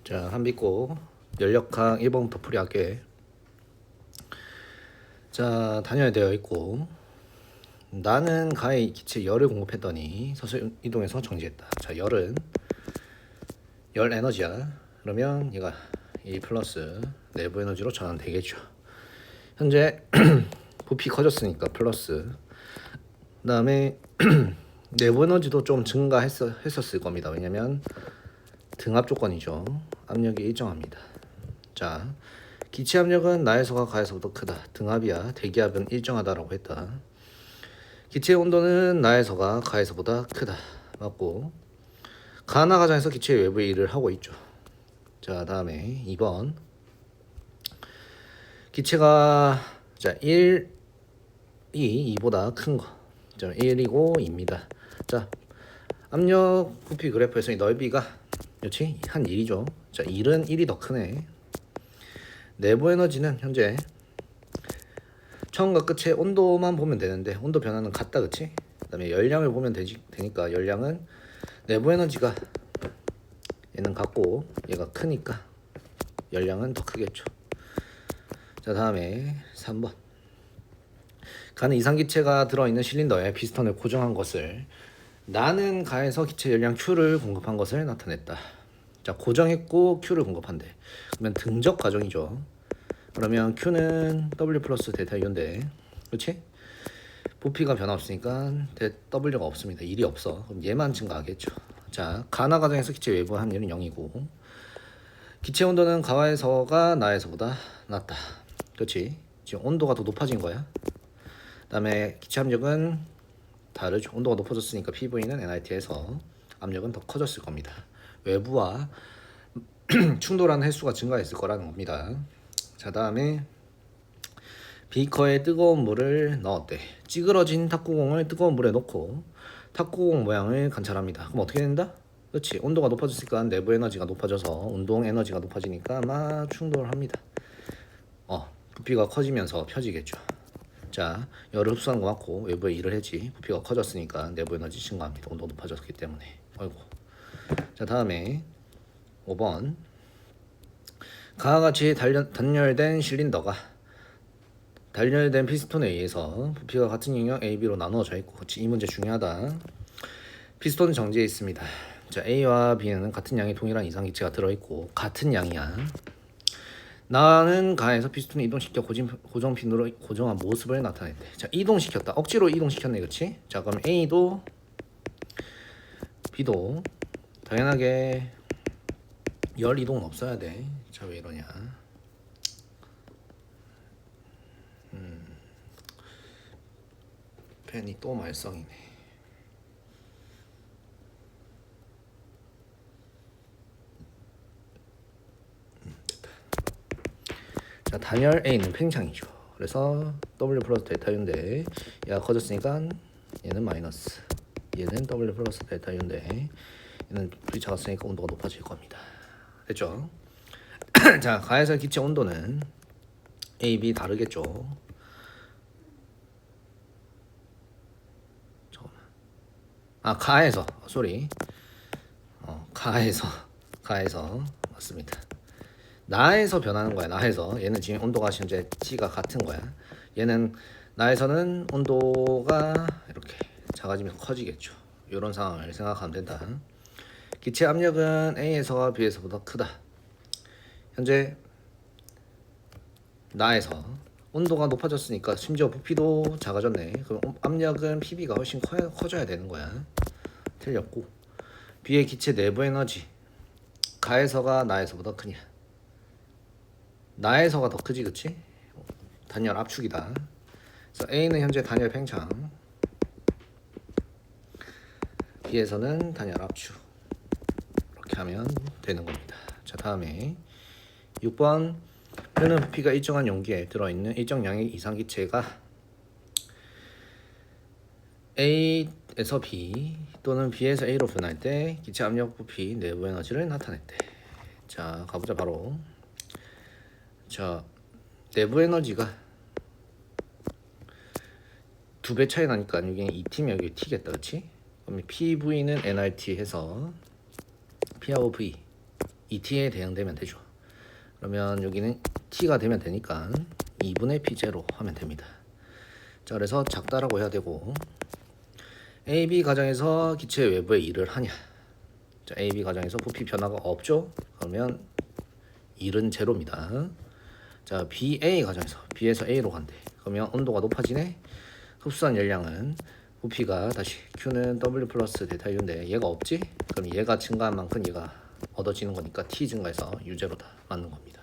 자, 한비고 연력항 1번부터 풀이할게. 자, 단열이 되어 있고 나는 가해 기체 열을 공급했더니 서술 이동해서 정지했다. 자, 열은 열 에너지야. 그러면 얘가 이 플러스 내부 에너지로 전환되겠죠. 현재 부피 커졌으니까 플러스. 그다음에 내부 에너지도 좀 증가했었을 겁니다. 왜냐면 등압 조건이죠. 압력이 일정합니다. 자, 기체 압력은 나에서가 가에서보다 크다. 등압이야. 대기압은 일정하다라고 했다. 기체 온도는 나에서가 가에서보다 크다. 맞고, 가나 가장에서 기체 외부의 일을 하고 있죠. 자, 다음에 2번. 기체가 자 1, 2보다 큰 거. 자, 1이고 2입니다. 자, 압력 부피 그래프에서 이 넓이가 그렇지? 한 1이죠. 자, 1은 1이 더 크네. 내부 에너지는 현재 처음과 끝의 온도만 보면 되는데 온도 변화는 같다, 그치? 그 다음에 열량을 보면 되니까 열량은 내부 에너지가 얘는 같고 얘가 크니까 열량은 더 크겠죠. 자, 다음에 3번. 가는 이상기체가 들어있는 실린더에 피스톤을 고정한 것을 나는 가에서 기체 열량 Q를 공급한 것을 나타냈다. 자, 고정했고 Q를 공급한대. 그러면 등적 과정이죠. 그러면 Q는 W 플러스 데타 U인데, 그렇지? 부피가 변화 없으니까 W가 없습니다. 1이 없어. 그럼 얘만 증가하겠죠. 자, 가나 과정에서 기체 외부 함유는 0이고 기체 온도는 가에서가 나에서보다 낮다. 그렇지? 지금 온도가 더 높아진 거야. 그다음에 기체 압력은 다르죠. 온도가 높아졌으니까 PV는 NIT에서 압력은 더 커졌을 겁니다. 외부와 충돌하는 횟수가 증가했을 거라는 겁니다. 자, 다음에 비커에 뜨거운 물을 넣었대. 찌그러진 탁구공을 뜨거운 물에 넣고 탁구공 모양을 관찰합니다. 그럼 어떻게 된다? 그렇지. 온도가 높아졌으니까 내부 에너지가 높아져서 운동 에너지가 높아지니까 막 충돌합니다. 부피가 커지면서 펴지겠죠. 자, 열을 흡수하는 거 맞고 외부에 일을 했지. 부피가 커졌으니까 내부 에너지 증가합니다. 온도가 높아졌기 때문에. 아이고. 자, 다음에 5번. 가와 같이 단열된 실린더가 단열된 피스톤에 의해서 부피가 같은 영역 A, B로 나누어져 있고, 그렇지, 이 문제 중요하다. 피스톤은 정지해 있습니다. 자, A와 B는 같은 양의 동일한 이상기체가 들어있고 같은 양이야. 나는 가에서 피스톤을 이동시켜 고정핀으로 고정한 모습을 나타냈대. 자, 이동시켰다. 억지로 이동시켰네, 그렇지? 자, 그럼 A도 B도 당연하게 열 이동은 없어야 돼. 자, 왜 이러냐? 펜이 또 말썽이네. 됐다. 자, 단열 A는 팽창이죠. 그래서 W 플러스 데타 U인데 얘가 커졌으니까 얘는 마이너스. 얘는 W 플러스 데타 U인데 얘는 불이 작았으니까 온도가 높아질 겁니다. 됐죠? 자, 가에서 기체 온도는 A, B 다르겠죠. 가에서 쏘리. 가에서 맞습니다. 나에서 변하는 거야. 나에서 얘는 지금 온도가 현재 T가 같은 거야. 얘는 나에서는 온도가 이렇게 작아지면서 커지겠죠. 이런 상황을 생각하면 된다. 기체 압력은 A에서와 B에서보다 크다. 현재 나에서 온도가 높아졌으니까 심지어 부피도 작아졌네. 그럼 압력은 PB가 훨씬 커져야 되는 거야. 틀렸고, B의 기체 내부 에너지 가에서가 나에서보다 크냐? 나에서가 더 크지, 그치? 단열 압축이다. 그래서 A는 현재 단열 팽창, B에서는 단열 압축. 이렇게 하면 되는 겁니다. 자, 다음에 6번. 표는 부피가 일정한 용기에 들어있는 일정량의 이상기체가 A에서 B 또는 B에서 A로 변할 때 기체 압력, 부피, 내부 에너지를 나타냈대. 자, 가보자 바로. 자, 내부 에너지가 2배 차이 나니까 여기 2T면 여기 T겠다, 그치? 그럼 PV는 nRT 해서 P하고 V ET에 대응되면 되죠. 그러면 여기는 T가 되면 되니까 2분의 P0 하면 됩니다. 자, 그래서 작다라고 해야 되고 AB 가정에서 기체 외부에 일을 하냐. 자, AB 가정에서 부피 변화가 없죠. 그러면 1은 제로입니다. 자, BA 가정에서 B에서 A로 간대. 그러면 온도가 높아지네. 흡수한 열량은 부피가 다시 Q는 W 플러스 데타 U인데 얘가 없지? 그럼 얘가 증가한 만큼 얘가 얻어지는 거니까 T 증가해서 U0다 맞는 겁니다.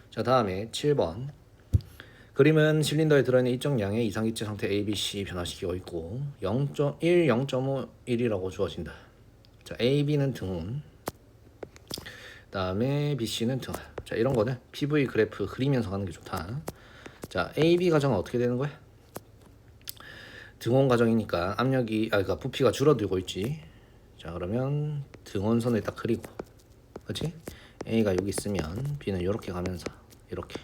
자, 다음에 7번 그림은 실린더에 들어있는 일정 양의 이상기체 상태 A, B, C 변화시키고 있고 0.1, 0.5, 1이라고 주어진다. 자, A, B는 등운, 다음에 B, C는 등하. 자, 이런 거는 PV 그래프 그리면서 가는 게 좋다. 자, A, B 가정은 어떻게 되는 거야? 등온 가정이니까 압력이 그러니까 부피가 줄어들고 있지. 자, 그러면 등온선을 딱 그리고, 그렇지? A가 여기 있으면 B는 이렇게 가면서 이렇게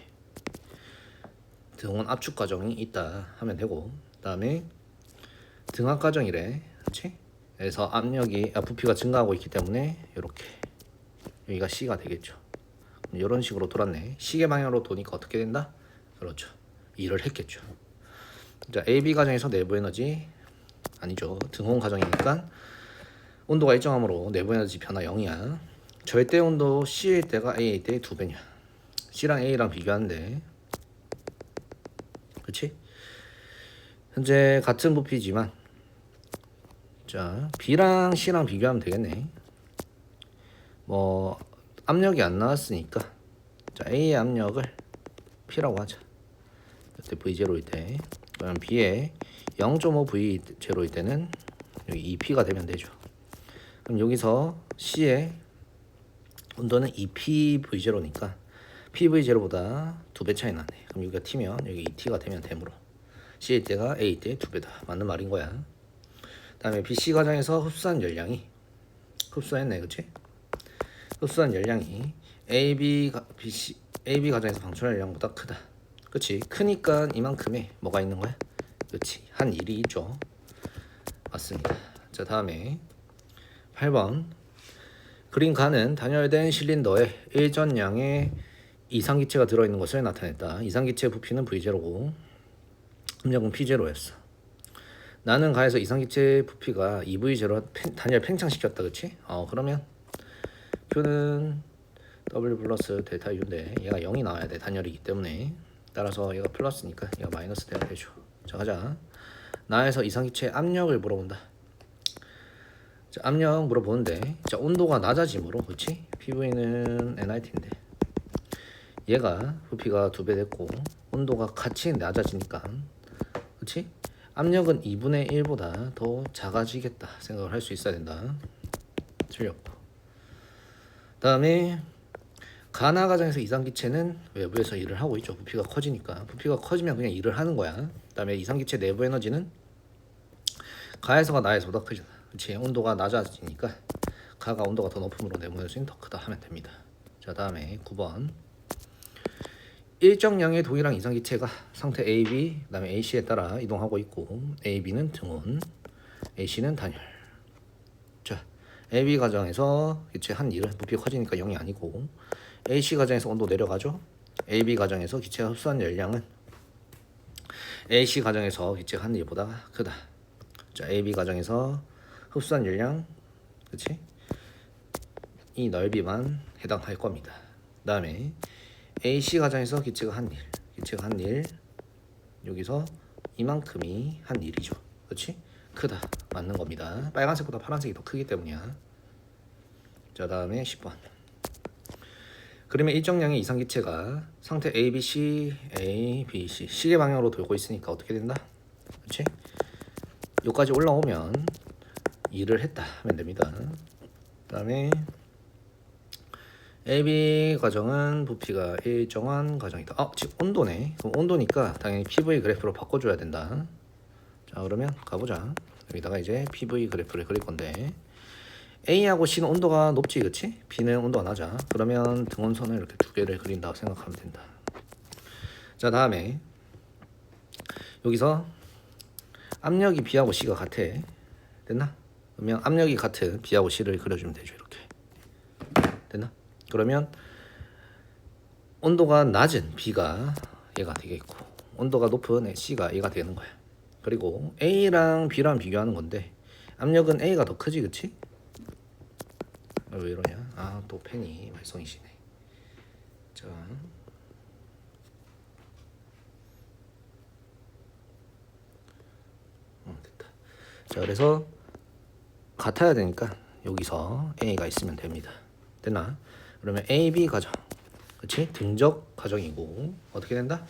등온 압축 과정이 있다 하면 되고, 그다음에 등압 과정이래, 그렇지? 그래서 압력이 부피가 증가하고 있기 때문에 이렇게 여기가 C가 되겠죠. 이런 식으로 돌았네. 시계 방향으로 도니까 어떻게 된다? 그렇죠. 일을 했겠죠. 자, AB 과정에서 내부 에너지 아니죠. 등온 과정이니까 온도가 일정하므로 내부 에너지 변화 0이야. 절대 온도 C일 때가 A일 때의 2배냐. C랑 A랑 비교하는데, 그렇지? 현재 같은 부피지만, 자, B랑 C랑 비교하면 되겠네. 뭐 압력이 안 나왔으니까, 자, A의 압력을 P라고 하자. 그때 V0일 때, 그럼 B의 0.5 V0일 때는 여기 2P가 되면 되죠. 그럼 여기서 C의 온도는 2P V0니까 PV0보다 2배 차이 나네. 그럼 여기가 T면 여기 2T가 되면 되므로 C일 때가 A일 때 2배다. 맞는 말인 거야. 그 다음에 BC 과정에서 흡수한 열량이 흡수했네, 그치? 흡수한 열량이 AB 과정에서 방출한 열량보다 크다. 그치? 크니까 이만큼의 뭐가 있는 거야? 그치? 한 일이 있죠. 맞습니다. 자, 다음에 8번 그림가는 단열된 실린더에 일전량의 이상기체가 들어있는 것을 나타냈다. 이상기체 부피는 V0고 압력은 P0였어. 나는 가에서 이상기체 부피가 2V0 단열 팽창시켰다. 그치? 그러면 Q는 W 플러스 데타 U인데 얘가 0이 나와야 돼. 단열이기 때문에. 따라서 얘가 플러스니까 얘가 마이너스 돼야 되죠. 자, 가자. 나에서 이상기체 압력을 물어본다. 자, 압력 물어보는데, 자, 온도가 낮아짐으로, 그치? PV는 NIT인데 얘가 부피가 2배 됐고 온도가 같이 낮아지니까, 그치? 압력은 2분의 1보다 더 작아지겠다 생각을 할 수 있어야 된다. 틀렸고. 다음에 가나 과정에서 이상기체는 외부에서 일을 하고 있죠. 부피가 커지니까. 부피가 커지면 그냥 일을 하는 거야. 그다음에 이상기체 내부 에너지는 가에서가 나에서보다 크잖아. 그치? 온도가 낮아지니까 가가 온도가 더 높음으로 내부 에너지는 더 크다 하면 됩니다. 자, 다음에 9번 일정량의 동일한 이상기체가 상태 AB, 그다음에 AC에 따라 이동하고 있고 AB는 등온, AC는 단열. 자, AB 과정에서 기체 한 일은 부피가 커지니까 0이 아니고 AC 과정에서 온도 내려가죠. AB 과정에서 기체가 흡수한 열량은 AC 과정에서 기체가 한 일보다 크다. 자, AB 과정에서 흡수한 열량, 그치? 이 넓이만 해당할 겁니다. 그 다음에 AC 과정에서 기체가 한 일, 여기서 이만큼이 한 일이죠. 그치? 크다. 맞는 겁니다. 빨간색보다 파란색이 더 크기 때문이야. 자, 다음에 10번 그러면 일정량의 이상기체가 상태 A, B, C, A, B, C 시계 방향으로 돌고 있으니까 어떻게 된다? 그렇지? 여기까지 올라오면 일을 했다 하면 됩니다. 그 다음에 AB 과정은 부피가 일정한 과정이다. 지금 온도네. 그럼 온도니까 당연히 PV 그래프로 바꿔줘야 된다. 자, 그러면 가보자. 여기다가 이제 PV 그래프를 그릴 건데 A하고 C는 온도가 높지, 그치? B는 온도가 낮아. 그러면 등온선을 이렇게 두 개를 그린다고 생각하면 된다. 자, 다음에 여기서 압력이 B하고 C가 같아. 됐나? 그러면 압력이 같은 B하고 C를 그려주면 되죠. 이렇게. 됐나? 그러면 온도가 낮은 B가 얘가 되겠고 온도가 높은 C가 얘가 되는 거야. 그리고 A랑 B랑 비교하는 건데 압력은 A가 더 크지, 그치? 왜 이러냐? 아, 또 펜이 말썽이시네. 자, 됐다. 자, 그래서 같아야 되니까 여기서 A가 있으면 됩니다. 됐나? 그러면 A, B 가정, 그치? 등적 가정이고 어떻게 된다?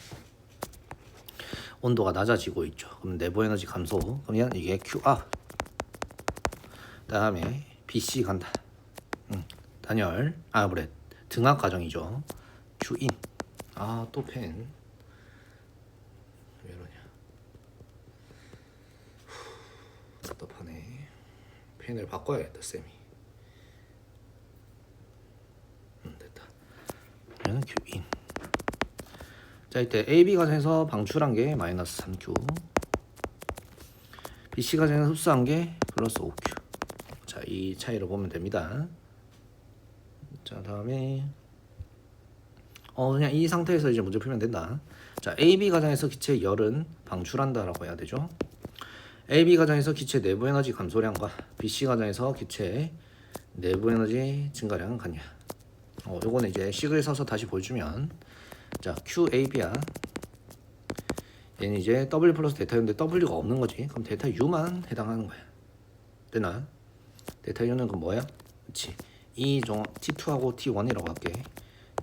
온도가 낮아지고 있죠. 그럼 내부 에너지 감소. 그러면 이게 QR. 다음에 BC 간다. 단열. 그래. 등압 가정이죠. Q인. 또 펜. 왜 이러냐. 답답하네. 펜을 바꿔야겠다, 쌤이. 됐다. 그러면 Q인. 자, 이때 AB 과정에서 방출한 게 마이너스 3Q, BC 과정에서 흡수한 게 플러스 5Q. 자, 이 차이를 보면 됩니다. 자, 다음에 그냥 이 상태에서 이제 문제 풀면 된다. 자, AB 과정에서 기체 열은 방출한다라고 해야 되죠. AB 과정에서 기체 내부 에너지 감소량과 BC 과정에서 기체 내부 에너지 증가량은 같냐. 요거는 이제 식을 써서 다시 보여주면, 자, QAB야. 얘는 이제 W 플러스 데타유인데 W가 없는 거지. 그럼 데타 U만 해당하는 거야. 되나? 데타 U는 그 뭐야? 그렇지. 이 T2하고 T1이라고 할게.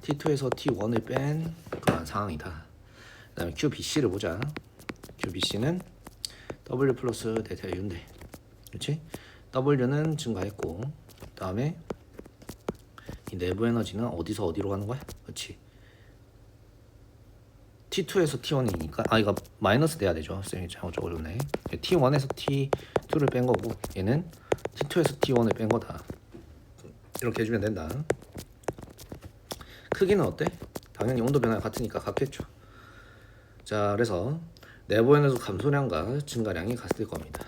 T2에서 T1을 뺀 그런 상황이다. 그 다음에 QBC를 보자. QBC는 W 플러스 데타 U인데, 그렇지? W는 증가했고, 그 다음에 이 내부 에너지는 어디서 어디로 가는 거야? 그렇지? T2에서 T1이니까 이거 마이너스 돼야 되죠. 쌤이 잘못 적어줬네. T1에서 T2를 뺀 거고 얘는 T2에서 T1을 뺀 거다. 이렇게 해주면 된다. 크기는 어때? 당연히 온도 변화가 같으니까 같겠죠. 자, 그래서 내부 에너지 감소량과 증가량이 같을 겁니다.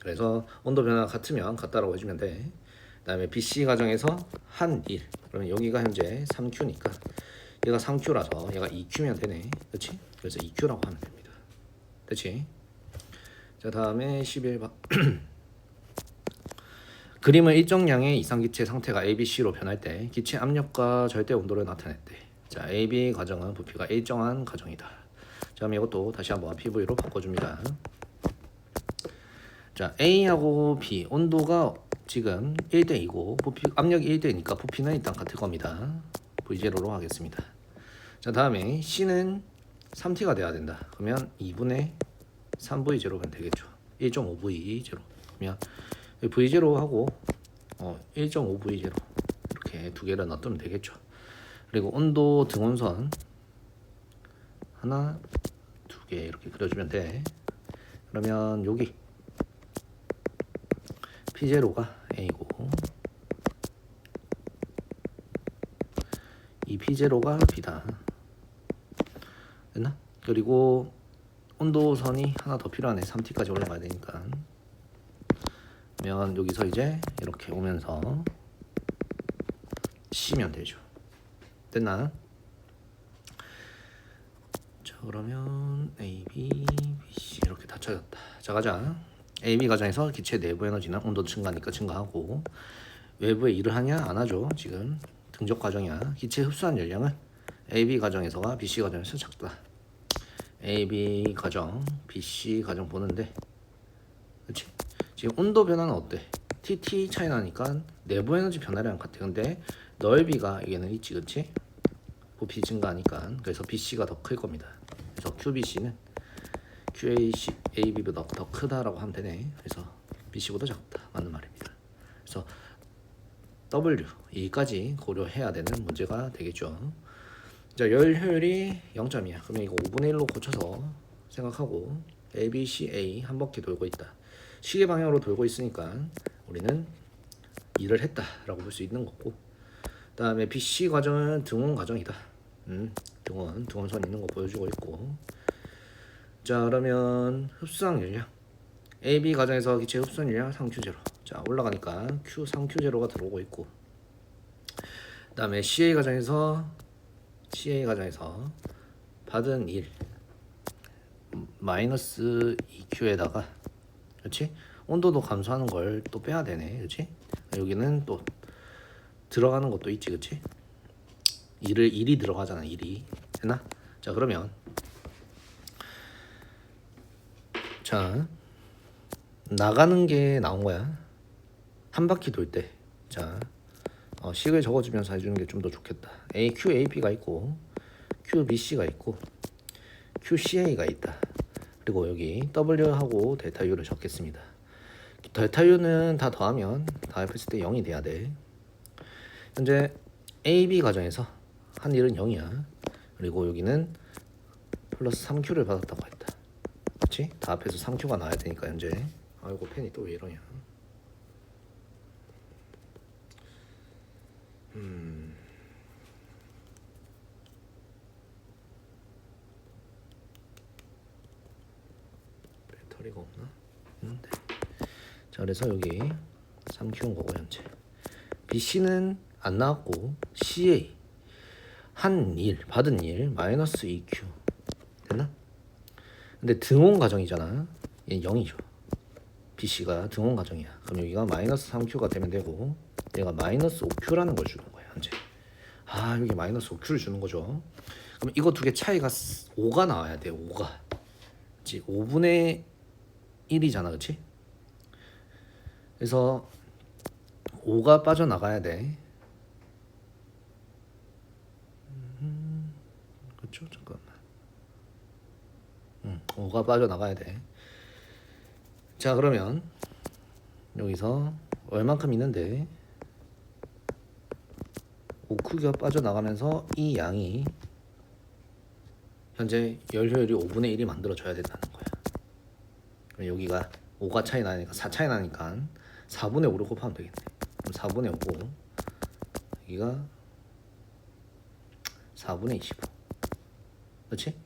그래서 온도 변화가 같으면 같다라고 해주면 돼. 그 다음에 BC 과정에서 한 1. 그러면 여기가 현재 3Q니까 얘가 3Q라서 얘가 2Q면 되네. 그치? 그래서 2Q라고 하면 됩니다. 그치? 자, 다음에 11번. 그림은 일정량의 이상기체 상태가 ABC로 변할 때 기체 압력과 절대 온도를 나타냈대. 자, AB 과정은 부피가 일정한 과정이다. 자, 그럼 이것도 다시 한번 PV로 바꿔줍니다. 자, A하고 B 온도가 지금 1대2고 부피, 압력이 1대2니까 부피는 일단 같을 겁니다. V0로 하겠습니다. 자, 다음에 C는 3T가 돼야 된다. 그러면 2분의 3V0면 되겠죠. 1.5V0. 그러면 V0 하고 1.5V0 이렇게 두 개를 놔두면 되겠죠. 그리고 온도 등원선 하나, 두 개 이렇게 그려주면 돼. 그러면 여기 P0가 A고 이 P0가 B다. 됐나? 그리고 온도선이 하나 더 필요하네. 3T까지 올라가야 되니까. 그러면 여기서 이제 이렇게 오면서 C면 되죠. 됐나? 자, 그러면 A, B, B, C 이렇게 다 찾았다. 자, 가자. A, B 과정에서 기체 내부 에너지는 온도 증가니까 증가하고 외부에 일을 하냐? 안 하죠. 지금 등적 과정이야. 기체 흡수한 열량은 A, B 과정에서와 B, C 과정에서 작다. A, B 과정, B, C 과정 보는데, 그렇지? 지금 온도 변화는 어때? TT 차이 나니까 내부 에너지 변화량 같아. 근데 넓이가 여기는 있지, 그렇지? 부피 증가하니까. 그래서 BC가 더 클 겁니다. 그래서 QBC는 QAC, AB보다 더 크다라고 하면 되네. 그래서 BC보다 작다. 맞는 말입니다. 그래서 W 여기까지 고려해야 되는 문제가 되겠죠. 자, 열 효율이 0점이야. 그러면 이거 5분의 1로 고쳐서 생각하고 A, B, C, A 한 바퀴 돌고 있다. 시계 방향으로 돌고 있으니까 우리는 일을 했다라고 볼 수 있는 거고, 그 다음에 BC 과정은 등원 과정이다. 등원선 있는 거 보여주고 있고. 자, 그러면 흡수한 열량 AB 과정에서 기체 흡수한 열량 3Q0. 자, 올라가니까 Q 3Q0가 들어오고 있고, 그다음에 CA 과정에서 받은 1 마이너스 2Q에다가 그렇지? 온도도 감소하는 걸 또 빼야 되네. 그렇지? 여기는 또 들어가는 것도 있지. 그렇지? 1이 들어가잖아. 1이. 됐나? 자, 그러면 자, 나가는 게 나온 거야. 한 바퀴 돌 때. 자, 식을 적어주면서 해주는 게 좀 더 좋겠다. QAP가 있고 QBC가 있고 QCA가 있다. 그리고 여기 W하고 델타 U를 적겠습니다. 델타 U는 다 더하면 다 합했을 때 0이 돼야 돼. 현재 AB 과정에서 한 일은 0이야. 그리고 여기는 플러스 3Q를 받았다고 했다. 그렇지? 다 합해서 3Q가 나와야 되니까 현재. 아이고 펜이 또 왜 이러냐. 배터리가 없나? 네. 자, 그래서 여기 3Q인 거고 현재. BC는 안 나왔고 CA 한 일 받은 일 마이너스 2Q 됐나? 근데 등온 과정이잖아. 얘는 0이죠. BC가 등온 과정이야. 그럼 여기가 마이너스 3Q가 되면 되고 얘가 마이너스 5Q라는 걸 주는 거야 현재. 여기 마이너스 5Q를 주는 거죠. 그럼 이거 두 개 차이가 5가 나와야 돼. 5가. 그치? 5분의 1이잖아. 그치? 그래서 5가 빠져나가야 돼. 그렇죠? 잠깐만. 5가 빠져나가야 돼. 자, 그러면 여기서 얼만큼 있는데 5Q가 빠져나가면서 이 양이 현재 열 효율이 5분의 1이 만들어져야 된다는 거야. 그럼 여기가 5가 차이 나니까 4 차이 나니까 4분의 5를 곱하면 되겠네. 그럼 4분의 5고 여기가 4분의 25. 그렇지?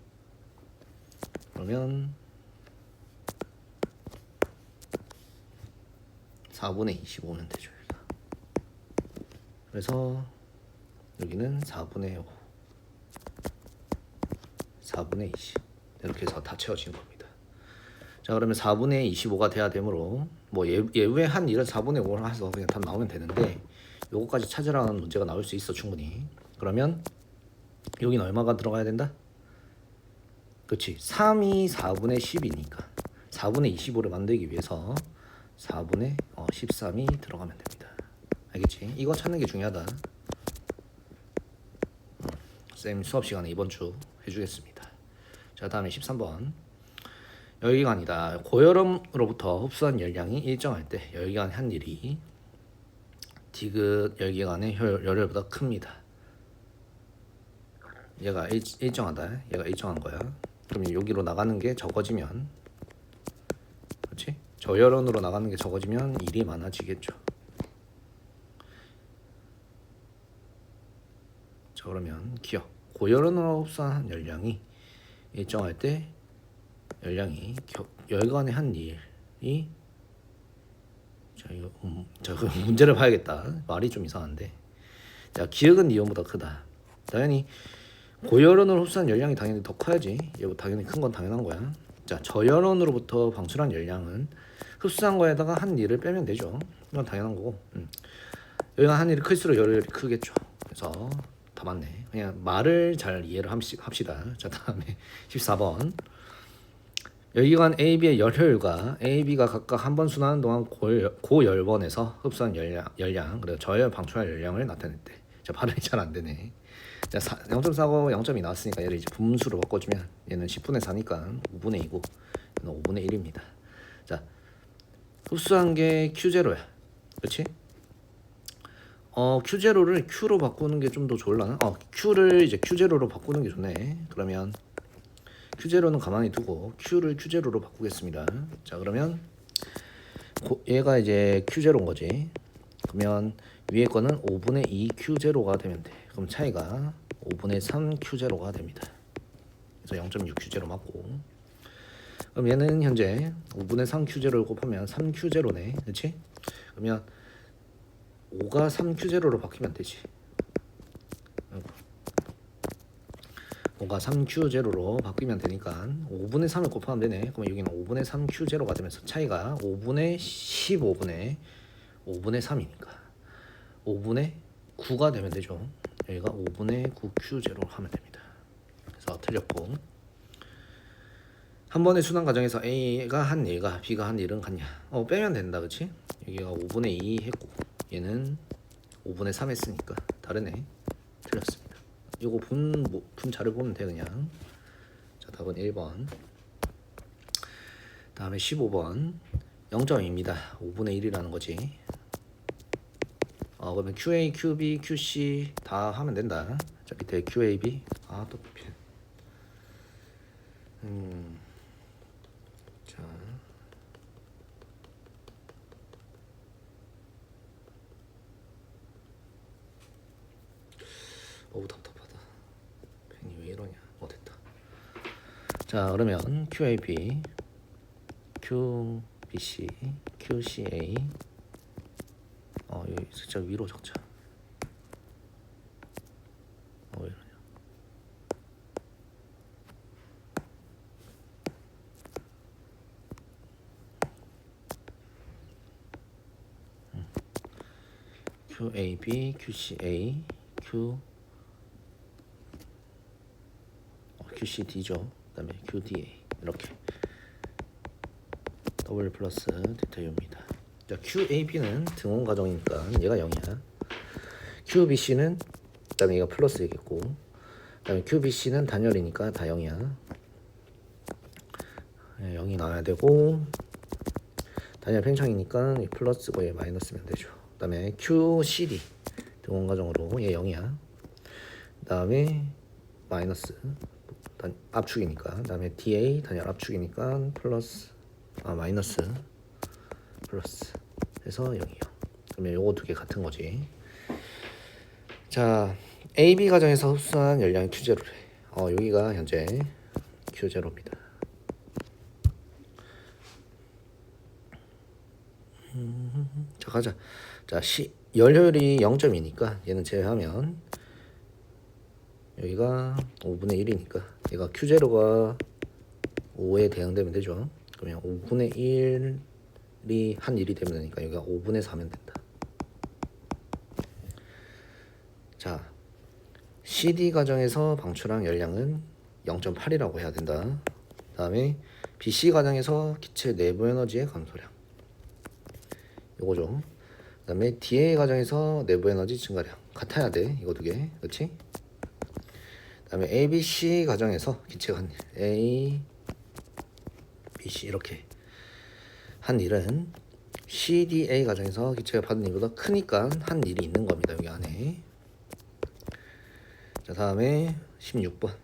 그러면 4분의 25면 되죠. 여기가. 그래서 여기는 4분의 5 4분의 20 이렇게 해서 다 채워진 겁니다. 자, 그러면 4분의 25가 돼야 되므로 뭐 예외 한 일은 4분의 5를 해서 그냥 답 나오면 되는데 요거까지 찾으라는 문제가 나올 수 있어 충분히. 그러면 여기는 얼마가 들어가야 된다? 그렇지. 3이 4분의 10이니까 4분의 25를 만들기 위해서 4분의 13이 들어가면 됩니다. 알겠지? 이거 찾는 게 중요하다. 쌤 수업 시간에 이번 주 해주겠습니다. 자, 다음에 13번. 열기관이다. 고열음으로부터 흡수한 열량이 일정할 때 열기관의 한 일이 디귿 열기관의 열혈보다 큽니다. 얘가 일정하다. 얘가 일정한 거야. 그럼 여기로 나가는 게 적어지면, 그렇지? 저열원으로 나가는 게 적어지면 일이 많아지겠죠. 자, 그러면 기억. 고열원으로 흡수한 열량이 일정할 때 열량이 열관의 한 일이 자, 문제를 봐야겠다. 말이 좀 이상한데. 자, 기억은 이온보다 크다. 당연히 고열원으로 흡수한 열량이 당연히 더 커야지. 이거 당연히 큰 건 당연한 거야. 자, 저열원으로부터 방출한 열량은 흡수한 거에다가 한 일을 빼면 되죠. 이건 당연한 거고. 여기가 한 일이 클수록 열혈이 크겠죠. 그래서 다 맞네. 그냥 말을 잘 이해를 합시다. 자, 다음에 14번. 열기관 AB의 열효율과 AB가 각각 한 번 순환하는 동안 고열원에서 흡수한 열량 그리고 저열 방출한 열량을 나타냈대. 자, 발음이 잘 안 되네. 자, 0.4고 0.2 나왔으니까 얘를 이제 분수로 바꿔주면 얘는 10분의 4니까 5분의 2고 얘는 5분의 1입니다. 자, 흡수한 게 Q0야. 그렇지? Q0를 Q로 바꾸는 게 좀 더 좋을라나? Q를 이제 Q0로 바꾸는 게 좋네. 그러면 Q0는 가만히 두고 Q를 Q0로 바꾸겠습니다. 자, 그러면 얘가 이제 Q0인 거지. 그러면 위에 거는 5분의 2 Q0가 되면 돼. 그럼 차이가 5분의 3 Q0가 됩니다. 그래서 0.6 Q0 맞고. 그럼 얘는 현재 5분의 3 Q0를 곱하면 3 Q0네. 그렇지? 그러면 5가 3 Q0로 바뀌면 되지. 5가 3Q0로 바뀌면 되니까 5분의 3을 곱하면 되네. 그러면 여기는 5분의 3Q0가 되면서 차이가 5분의 15분의 5분의 3이니까 5분의 9가 되면 되죠. 여기가 5분의 9Q0로 하면 됩니다. 그래서 틀렸고, 한 번의 순환 과정에서 A가 한 1과 B가 한 1은 같냐? 빼면 된다, 그치? 여기가 5분의 2 했고 얘는 5분의 3 했으니까 다르네. 틀렸습니다. 요거 분자를 보면 돼 그냥. 자, 답은 1번. 다음에 15번 0점입니다. 5분의 1이라는 거지. 그러면 QA, QB, QC 다 하면 된다. 자, 밑에 QAB. 또 펜. 자, 어우 답답하다. 펜이 왜 이러냐. 됐다. 자, 그러면 QAB, QBC, QCA. 여기 살짝 위로 적자. 왜 이러냐. QAB, QCA, QCD죠. 그다음에 QDA 이렇게 W 플러스 델타 U입니다. 자, QAB는 등원 과정이니까 얘가 0이야. QBC는 그다음에 얘가 플러스 되겠고, 그다음에 QBC는 단열이니까 다 0이야. 0이 나와야 되고, 단열 팽창이니까 플러스고 얘 마이너스면 되죠. 그다음에 QCD 등원 과정으로 얘 0이야. 그다음에 마이너스 압축이니까, 그다음에 DA 단열 압축이니까 플러스 마이너스 플러스 해서 0이요. 그러면 요거 두 개 같은 거지. 자, AB 과정에서 흡수한 열량이 Q0래. 여기가 현재 Q0입니다. 자, 가자. 자, 열효율이 0점이니까 얘는 제외하면 여기가 5분의 1이니까 얘가 Q0가 5에 대응되면 되죠. 그러면 5분의 1이 한 1이 되면 되니까 여기가 5분의 4면 된다. 자, CD 과정에서 방출한 열량은 0.8이라고 해야 된다. 그 다음에 BC 과정에서 기체 내부 에너지의 감소량 요거죠. 그 다음에 DA 과정에서 내부 에너지 증가량 같아야 돼. 이거 두 개, 그렇지? 그 다음에 ABC 과정에서 기체가 한 A, BC 이렇게 한 일은 CDA 과정에서 기체가 받은 일보다 크니까 한 일이 있는 겁니다. 여기 안에. 자, 다음에 16번.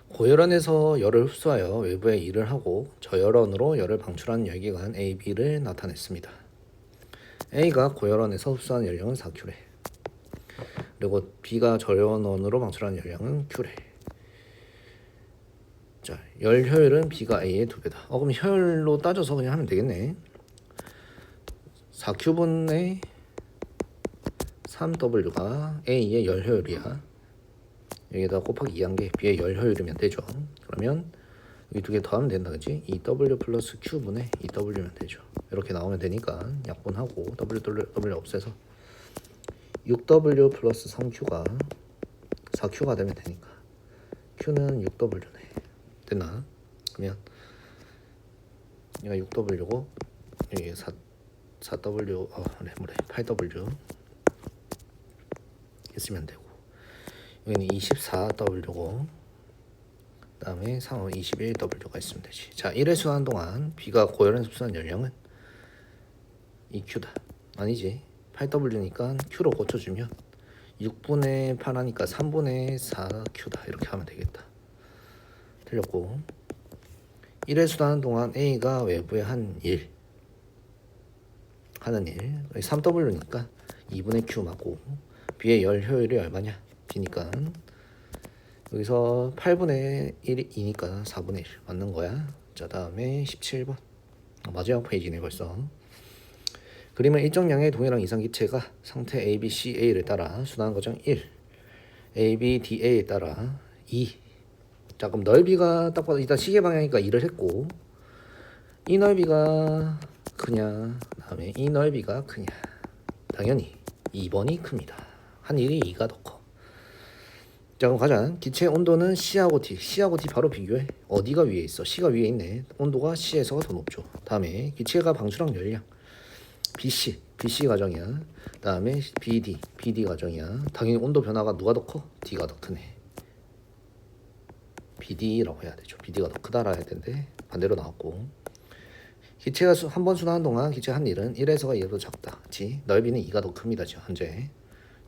고열원에서 열을 흡수하여 외부에 일을 하고 저열원으로 열을 방출한 열기관 AB를 나타냈습니다. A가 고열원에서 흡수한 열량은 4Q래. 그리고 B가 저열원으로 방출한 열량은 Q래. 자, 열 효율은 B가 A의 2배다. 그럼 효율로 따져서 그냥 하면 되겠네. 4Q분의 3W가 A의 열 효율이야. 여기다 곱하기 2한 게 B의 열 효율이면 되죠. 그러면 여기 두 개 더하면 된다, 그치? 2W 플러스 Q분의 2W면 되죠. 이렇게 나오면 되니까 약분하고 W 없애서 6W 플러스 3Q가 4Q가 되면 되니까 Q는 6W네. 됐나? 그러면 얘가 6W고 여기 4W 뭐래 8W 했으면 되고, 여기는 24W고 그 다음에 상호 21W가 있으면 되지. 자, 1회 수하는 동안 B가 고열원에서 흡수한 열량은 2Q다. 아니지, 8W니까 Q로 고쳐주면 6분의 8 하니까 3분의 4Q다. 이렇게 하면 되겠다. 틀렸고, 1회 수하는 동안 A가 외부에 하는 일 여기 3W니까 2분의 Q 맞고, B의 열 효율이 얼마냐? B니까 여기서 8분의 1이니까 4분의 1 맞는 거야. 자, 다음에 17번 마지막 페이지네 벌써. 그림은 일정량의 동일한 이상 기체가 상태 A, B, C, A를 따라 순환 과정 1 ABDA에 따라 2. 자, 그럼 넓이가 딱 봐도 일단 시계 방향이니까 2를 했고, 이 넓이가 크냐, 다음에 이 넓이가 크냐. 당연히 2번이 큽니다. 한일이 2가 더 커. 자, 그럼 가자. 기체 온도는 C하고 T. C하고 T 바로 비교해. 어디가 위에 있어? C가 위에 있네. 온도가 C에서가 더 높죠. 다음에 기체가 방출한 열량. BC 과정이야. 다음에 BD 과정이야. 당연히 온도 변화가 누가 더 커? D가 더 크네. BD라고 해야 되죠. BD가 더 크다라 해야 되는데 반대로 나왔고, 기체가 한 번 순환하는 동안 기체 한 일은 1에서가 2보다 작다. 그치? 넓이는 2가 더 큽니다 지금 현재.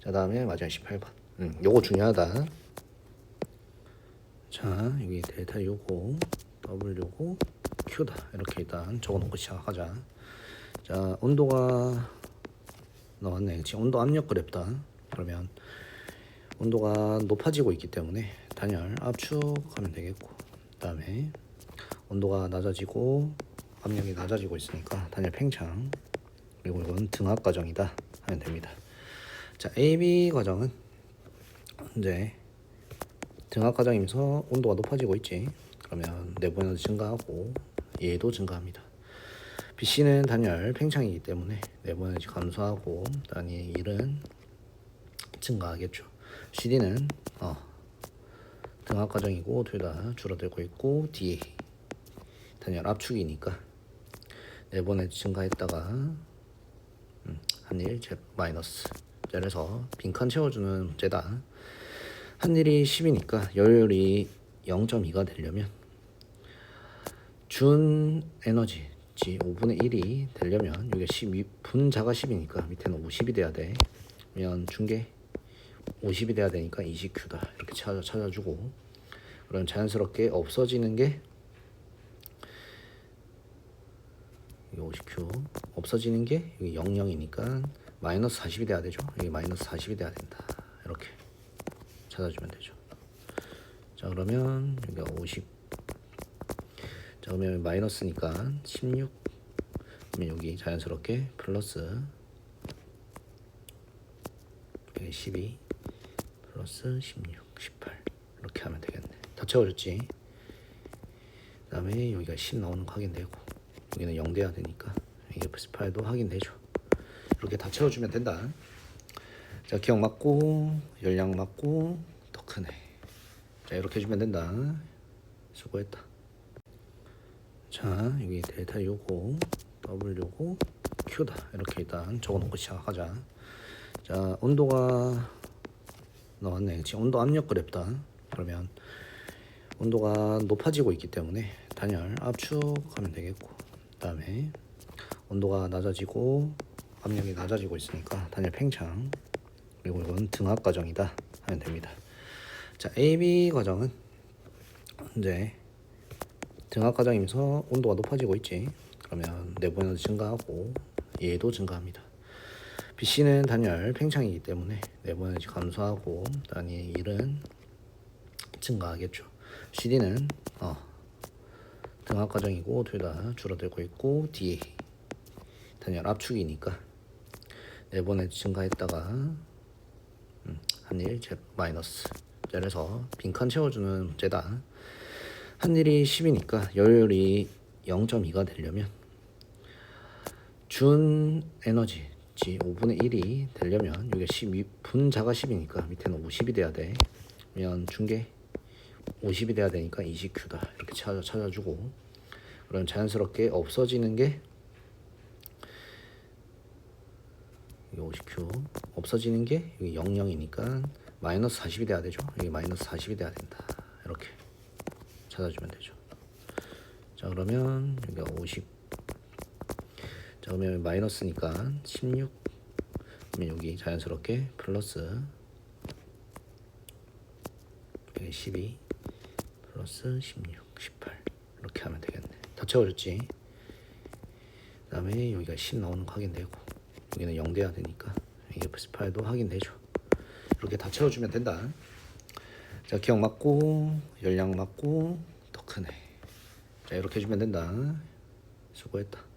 자, 다음에 마지막 18번. 요거 중요하다. 자, 여기 델타 요거 W 요거 Q다. 이렇게 일단 적어놓고 시작하자. 자, 온도가 나왔네. 지금 온도 압력 그래프다. 그러면 온도가 높아지고 있기 때문에 단열 압축하면 되겠고, 그 다음에 온도가 낮아지고 압력이 낮아지고 있으니까 단열 팽창, 그리고 이건 등압 과정이다 하면 됩니다. 자, AB 과정은 이제 등압 과정이면서 온도가 높아지고 있지. 그러면 내부 에너지 증가하고 얘도 증가합니다. BC는 단열 팽창이기 때문에 내부 에너지 감소하고 단위 1은 증가하겠죠. CD는 등압 과정이고 둘 다 줄어들고 있고, DA 단열 압축이니까 내부 에너지 증가했다가 한일 Z 마이너스. 그래서 빈칸 채워주는 문제다. 한일이 10이니까 열열이 0.2가 되려면 준 에너지 5분의 1이 되려면 이게 12 분자가 10이니까 밑에는 50이 돼야 돼. 그러면 준게 50이 돼야 되니까 20Q다. 이렇게 찾아주고, 그럼 자연스럽게 없어지는 게 이게 50Q, 없어지는 게 여기 00이니까 마이너스 40이 돼야 되죠. 여기 마이너스 40이 돼야 된다. 이렇게 찾아주면 되죠. 자, 그러면 여기가 50. 자, 그러면 마이너스니까 16. 그러면 여기 자연스럽게 플러스 12 플러스 16, 18 이렇게 하면 되겠네. 다 채워졌지. 그 다음에 여기가 10 나오는 거 확인되고, 여기는 0 돼야 되니까 이게 18도 확인되죠. 이렇게 다 채워주면 된다. 자, 기억 맞고 열량 맞고 더 크네. 자, 이렇게 해주면 된다. 수고했다. 자, 여기 델타 요거 W 요거 Q다. 이렇게 일단 적어놓고 시작하자. 자, 온도가 나왔네. 지금 온도 압력 그래프다. 그러면 온도가 높아지고 있기 때문에 단열 압축하면 되겠고, 그 다음에 온도가 낮아지고 압력이 낮아지고 있으니까 단열 팽창, 그리고 이건 등압 과정이다 하면 됩니다. 자, AB 과정은 이제 등압 과정이면서 온도가 높아지고 있지. 그러면 내부 에너지 증가하고 얘도 증가합니다. BC는 단열 팽창이기 때문에 내부 에너지 감소하고 단위 1은 증가하겠죠. CD는 등압 과정이고 둘 다 줄어들고 있고, DA 단열 압축이니까 내부 에너지 증가했다가 한일 Z 마이너스. 그래서 빈칸 채워주는 문제다. 한일이 10이니까 열열이 0.2가 되려면 준 에너지 5분의 1이 되려면 이게 12 분자가 10이니까 밑에는 50이 돼야 돼. 그러면 준게 50이 돼야 되니까 20Q다. 이렇게 찾아주고, 그럼 자연스럽게 없어지는 게 이게 50Q, 없어지는 게 여기 00이니까 마이너스 40이 돼야 되죠. 여기 마이너스 40이 돼야 된다. 이렇게 찾아주면 되죠. 자, 그러면 여기가 50. 자, 그러면 마이너스니까 16. 그러면 여기 자연스럽게 플러스 12 플러스 16, 18 이렇게 하면 되겠네. 다 채워졌지. 그 다음에 여기가 10 나오는 거 확인되고, 여기는 0 돼야 되니까 이게 18도 확인되죠. 이렇게 다 채워주면 된다. 자, 기억 맞고 열량 맞고 더 크네. 자, 이렇게 해주면 된다. 수고했다.